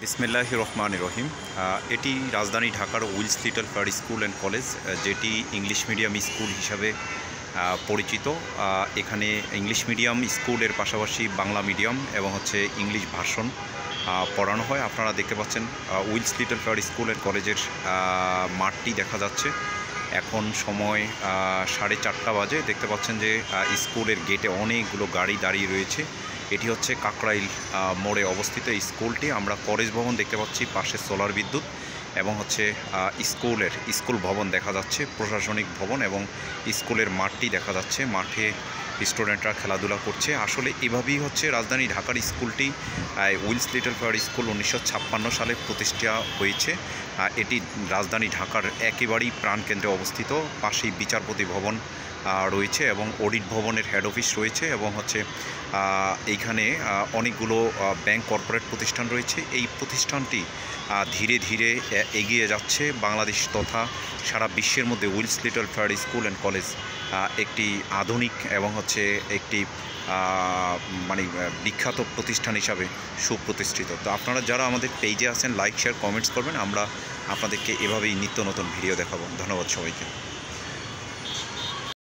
বিসমিল্লাহির রহমানির রহিম। এটি রাজধানী ঢাকার Wills Little Flower School and College, যেটি ইংলিশ মিডিয়াম স্কুল হিসাবে পরিচিত। এখানে ইংলিশ মিডিয়াম স্কুলের পাশাপাশি বাংলা মিডিয়াম এবং ইংলিশ ভার্সন পড়ানো হয়। আপনারা দেখতে পাচ্ছেন Wills Little Flower School and কলেজের মাঠটি দেখা যাচ্ছে। এখন সময় 4:30 বাজে। দেখতে পাচ্ছেন যে স্কুলের গেটে অনেকগুলো গাড়ি দাঁড়িয়ে রয়েছে। এটি হচ্ছে কাকরাইল মোড়ে অবস্থিত এই স্কুলটি। আমরা কলেজ ভবন দেখতে পাচ্ছি, পাশে সোলার বিদ্যুৎ এবং স্কুল ভবন দেখা যাচ্ছে, প্রশাসনিক ভবন এবং স্কুলের মাঠটি দেখা যাচ্ছে। মাঠে স্টুডেন্টরা খেলাধুলা করছে। আসলে এভাবেই রাজধানী ঢাকার স্কুলটি উইলস লিটল ফ্লাওয়ার স্কুল 1956 সালে প্রতিষ্ঠা হয়েছে। এটি রাজধানী ঢাকার একেবারেই প্রাণকেন্দ্রে অবস্থিত। পাশেই বিচারপতি ভবন রয়েছে এবং অডিট ভবনের হেড অফিস রয়েছে এবং এইখানে অনেকগুলো ব্যাংক কর্পোরেট প্রতিষ্ঠান রয়েছে। এই প্রতিষ্ঠানটি ধীরে ধীরে এগিয়ে যাচ্ছে বাংলাদেশ তথা সারা বিশ্বের মধ্যে। Wills Little Flower School and College একটি আধুনিক এবং একটি বিখ্যাত প্রতিষ্ঠান হিসাবে সুপ্রতিষ্ঠিত। তো আপনারা যারা আমাদের পেজে আছেন, লাইক শেয়ার কমেন্টস করবেন। আমরা আপনাদেরকে এভাবেই নিত্য নতুন ভিডিও দেখাবো। ধন্যবাদ সবাইকে।